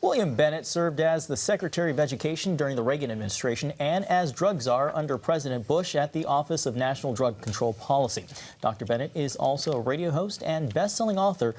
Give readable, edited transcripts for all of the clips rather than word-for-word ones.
William Bennett served as the Secretary of Education during the Reagan administration and as drug czar under President Bush at the Office of National Drug Control Policy. Dr. Bennett is also a radio host and best-selling author,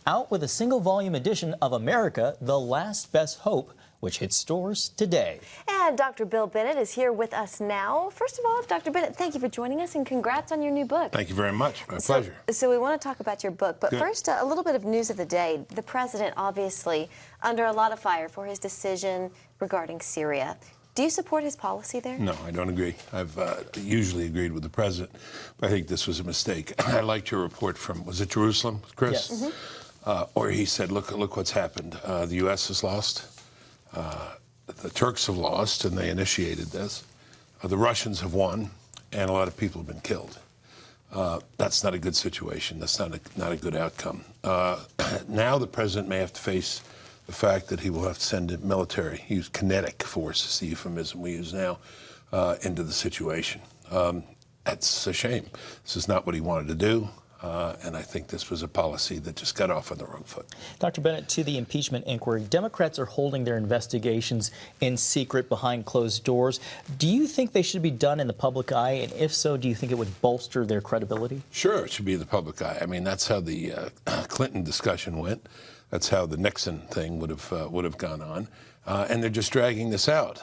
out with a single-volume edition of America, The Last Best Hope, which hits stores today. And Dr. Bill Bennett is here with us now. First of all, Dr. Bennett, thank you for joining us and congrats on your new book. Thank you very much. My pleasure. So we want to talk about your book, but Good. First, a little bit of news of the day. The president, obviously, under a lot of fire for his decision regarding Syria. Do you support his policy there? No, I don't agree. I've usually agreed with the president, but I think this was a mistake. I liked your report from, was it Jerusalem, Chris? Yes. Where he said, look what's happened. The U.S. has lost. The Turks have lost, and they initiated this. The Russians have won, and a lot of people have been killed. That's not a good situation. That's not a good outcome. Now the president may have to face the fact that he will have to send in military, use kinetic force, is the euphemism we use now, into the situation. That's a shame. This is not what he wanted to do. And I think this was a policy that just got off on the wrong foot. Dr. Bennett, to the impeachment inquiry, Democrats are holding their investigations in secret behind closed doors. Do you think they should be done in the public eye? And if so, do you think it would bolster their credibility? Sure, it should be in the public eye. I mean, that's how the Clinton discussion went. That's how the Nixon thing would have gone on. And they're just dragging this out.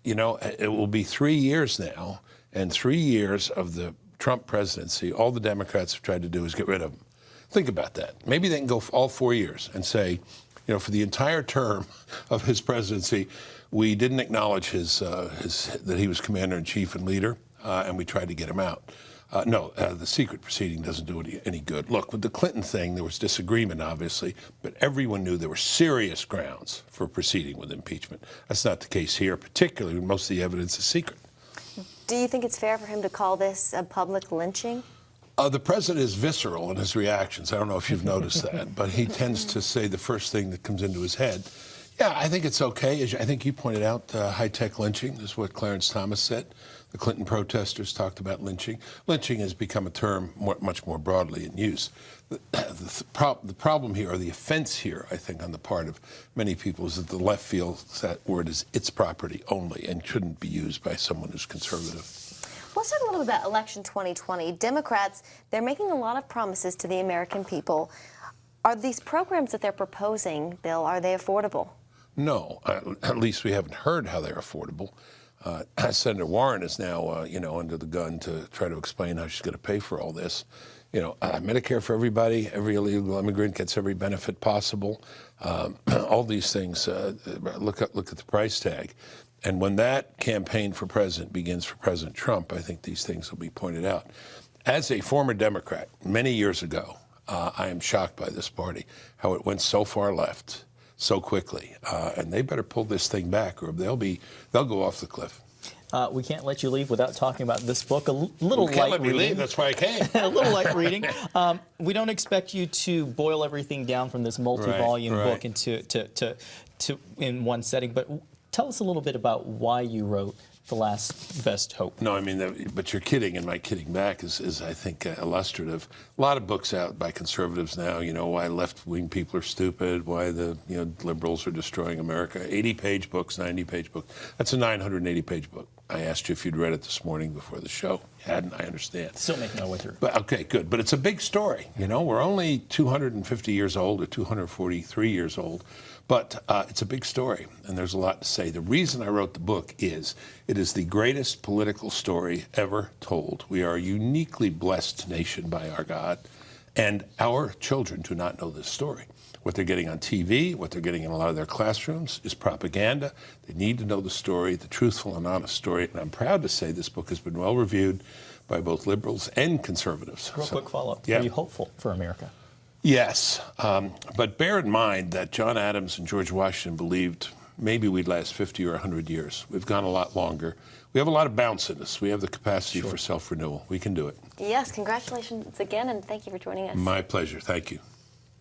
You know, it will be 3 years now, and 3 years of the Trump presidency, all the Democrats have tried to do is get rid of him. Think about that. Maybe they can go all 4 years and say, you know, for the entire term of his presidency, we didn't acknowledge that he was commander-in-chief and leader, and we tried to get him out. No, the secret proceeding doesn't do any good. Look, with the Clinton thing, there was disagreement, obviously, but everyone knew there were serious grounds for proceeding with impeachment. That's not the case here, particularly when most of the evidence is secret. Do you think it's fair for him to call this a public lynching? The president is visceral in his reactions. I don't know if you've noticed that, but he tends to say the first thing that comes into his head. Yeah, I think it's okay. As I think you pointed out, high-tech lynching is what Clarence Thomas said. The Clinton protesters talked about lynching. Lynching has become a term much more broadly in use. The problem here, or the offense here, I think, on the part of many people is that the left feels that word is its property only and shouldn't be used by someone who's conservative. Let's talk a little bit about election 2020. Democrats, they're making a lot of promises to the American people. Are these programs that they're proposing, Bill, are they affordable? No, at least we haven't heard how they're affordable. Senator Warren is now, you know, under the gun to try to explain how she's going to pay for all this. You know, Medicare for everybody, every illegal immigrant gets every benefit possible. All these things, look at the price tag. And when that campaign for president begins for President Trump, I think these things will be pointed out. As a former Democrat, many years ago, I am shocked by this party, how it went so far left so quickly. And they better pull this thing back or they'll go off the cliff. We can't let you leave without talking about this book. A little light reading. Leave. That's why I came. A little light reading. We don't expect you to boil everything down from this multi-volume book into in one setting, but tell us a little bit about why you wrote The Last Best Hope. No, I mean, but you're kidding, and my kidding back is I think, illustrative. A lot of books out by conservatives now, you know, why left-wing people are stupid, why the, you know, liberals are destroying America. 80-page books, 90-page books. That's a 980-page book. I asked you if you'd read it this morning before the show. You hadn't, I understand. Still making my way through. But, okay, good. But it's a big story, you know. We're only 250 years old or 243 years old. But it's a big story, and there's a lot to say. The reason I wrote the book is it is the greatest political story ever told. We are a uniquely blessed nation by our God, and our children do not know this story. What they're getting on TV, what they're getting in a lot of their classrooms is propaganda. They need to know the story, the truthful and honest story, and I'm proud to say this book has been well reviewed by both liberals and conservatives. Real quick follow-up. Yeah. Are you hopeful for America? Yes, but bear in mind that John Adams and George Washington believed maybe we'd last 50 or 100 years. We've gone a lot longer. We have a lot of bounce in us. We have the capacity for self-renewal. We can do it. Yes, congratulations again, and thank you for joining us. My pleasure. Thank you.